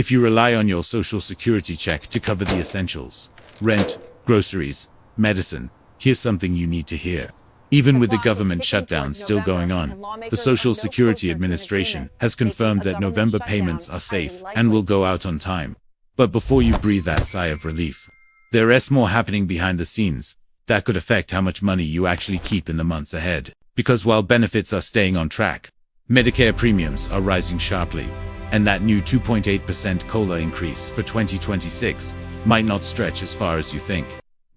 If you rely on your Social Security check to cover the essentials, rent, groceries, medicine, here's something you need to hear. Even with the government shutdown still going on, the Social Security Administration has confirmed that November payments are safe and will go out on time. But before you breathe that sigh of relief, there is more happening behind the scenes that could affect how much money you actually keep in the months ahead. Because while benefits are staying on track, Medicare premiums are rising sharply, and that new 2.8% COLA increase for 2026 might not stretch as far as you think.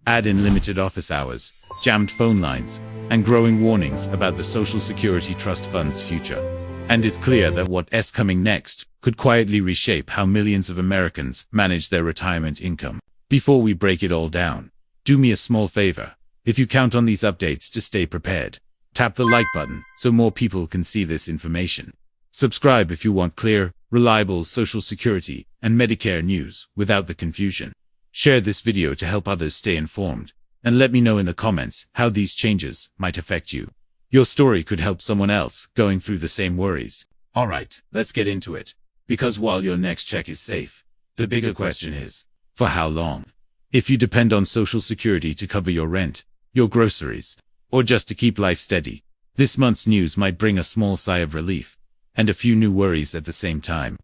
Add in limited office hours, jammed phone lines, and growing warnings about the Social Security Trust Fund's future. And it's clear that what's coming next could quietly reshape how millions of Americans manage their retirement income. Before we break it all down, do me a small favor. If you count on these updates to stay prepared, tap the like button so more people can see this information. Subscribe if you want clear, reliable Social Security and Medicare news without the confusion. Share this video to help others stay informed, and let me know in the comments how these changes might affect you. Your story could help someone else going through the same worries. Alright, let's get into it. Because while your next check is safe, the bigger question is, for how long? If you depend on Social Security to cover your rent, your groceries, or just to keep life steady, this month's news might bring a small sigh of relief, and a few new worries at the same time.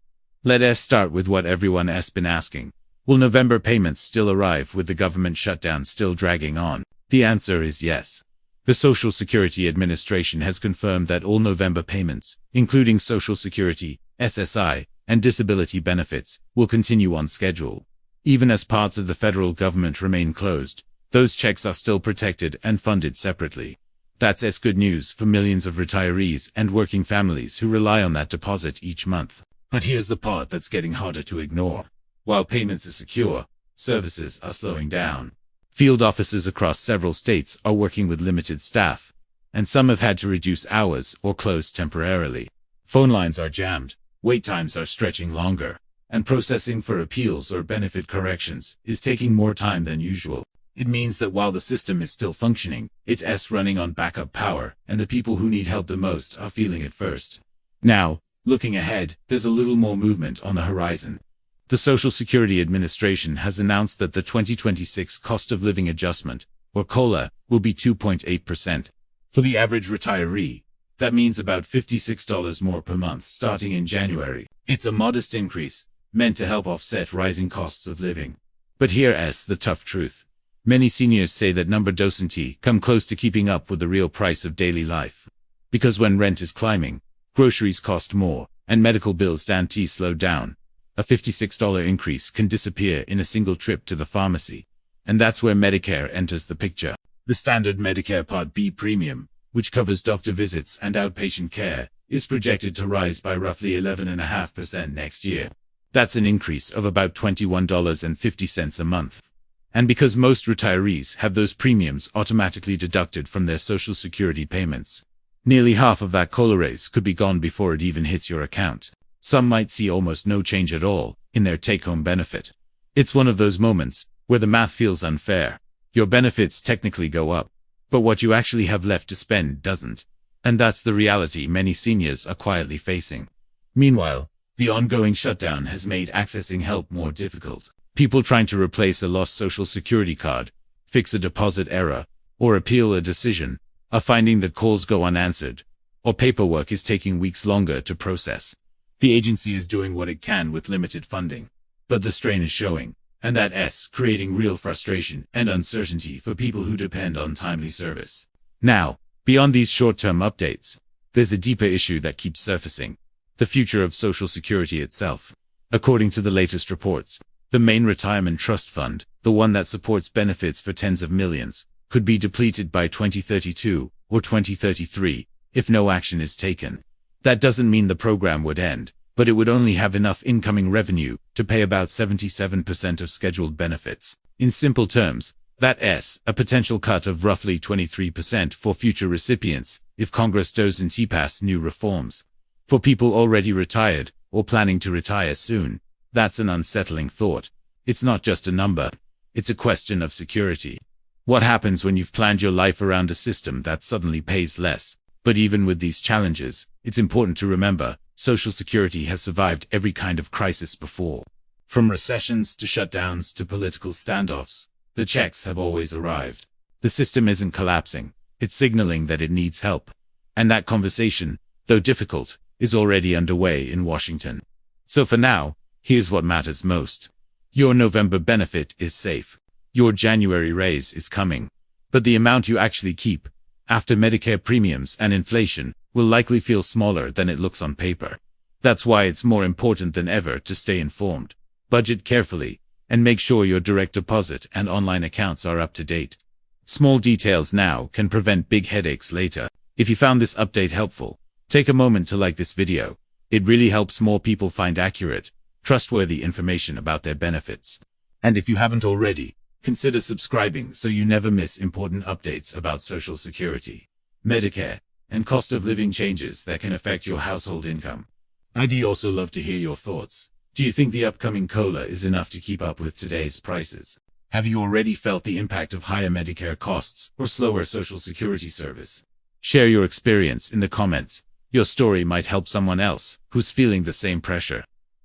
Let us start with what everyone has been asking. Will November payments still arrive with the government shutdown still dragging on? The answer is yes. The Social Security Administration has confirmed that all November payments, including Social Security, SSI, and disability benefits, will continue on schedule. Even as parts of the federal government remain closed, those checks are still protected and funded separately. That's good news for millions of retirees and working families who rely on that deposit each month. But here's the part that's getting harder to ignore. While payments are secure, services are slowing down. Field offices across several states are working with limited staff, and some have had to reduce hours or close temporarily. Phone lines are jammed, wait times are stretching longer, and processing for appeals or benefit corrections is taking more time than usual. It means that while the system is still functioning, it's running on backup power, and the people who need help the most are feeling it first. Now, looking ahead, there's a little more movement on the horizon. The Social Security Administration has announced that the 2026 Cost of Living Adjustment, or COLA, will be 2.8%. For the average retiree, that means about $56 more per month starting in January. It's a modest increase, meant to help offset rising costs of living. But here's the tough truth. Many seniors say that number doesn't come close to keeping up with the real price of daily life. Because when rent is climbing, groceries cost more, and medical bills don't slow down, a $56 increase can disappear in a single trip to the pharmacy. And that's where Medicare enters the picture. The standard Medicare Part B premium, which covers doctor visits and outpatient care, is projected to rise by roughly 11.5% next year. That's an increase of about $21.50 a month. And because most retirees have those premiums automatically deducted from their Social Security payments, nearly half of that COLA raise could be gone before it even hits your account. Some might see almost no change at all in their take-home benefit. It's one of those moments where the math feels unfair. Your benefits technically go up, but what you actually have left to spend doesn't. And that's the reality many seniors are quietly facing. Meanwhile, the ongoing shutdown has made accessing help more difficult. People trying to replace a lost Social Security card, fix a deposit error, or appeal a decision are finding that calls go unanswered, or paperwork is taking weeks longer to process. The agency is doing what it can with limited funding, but the strain is showing, and that's creating real frustration and uncertainty for people who depend on timely service. Now, beyond these short-term updates, there's a deeper issue that keeps surfacing: the future of Social Security itself. According to the latest reports, the main retirement trust fund, the one that supports benefits for tens of millions, could be depleted by 2032 or 2033 if no action is taken. That doesn't mean the program would end, but it would only have enough incoming revenue to pay about 77% of scheduled benefits. In simple terms, that's a potential cut of roughly 23% for future recipients if Congress doesn't pass new reforms. For people already retired or planning to retire soon, that's an unsettling thought. It's not just a number, it's a question of security. What happens when you've planned your life around a system that suddenly pays less? But even with these challenges, it's important to remember, Social Security has survived every kind of crisis before. From recessions to shutdowns to political standoffs, the checks have always arrived. The system isn't collapsing, it's signaling that it needs help. And that conversation, though difficult, is already underway in Washington. So for now, here's what matters most. Your November benefit is safe. Your January raise is coming. But the amount you actually keep, after Medicare premiums and inflation, will likely feel smaller than it looks on paper. That's why it's more important than ever to stay informed. Budget carefully, and make sure your direct deposit and online accounts are up to date. Small details now can prevent big headaches later. If you found this update helpful, take a moment to like this video. It really helps more people find accurate, trustworthy information about their benefits. And if you haven't already, consider subscribing so you never miss important updates about Social Security, Medicare, and cost of living changes that can affect your household income. I'd also love to hear your thoughts. Do you think the upcoming COLA is enough to keep up with today's prices? Have you already felt the impact of higher Medicare costs or slower Social Security service? Share your experience in the comments. Your story might help someone else who's feeling the same pressure.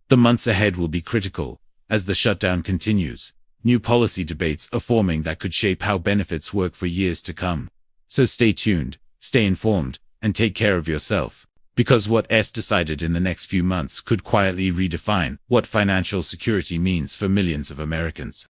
The months ahead will be critical. As the shutdown continues, new policy debates are forming that could shape how benefits work for years to come. So stay tuned, stay informed, and take care of yourself. Because what's decided in the next few months could quietly redefine what financial security means for millions of Americans.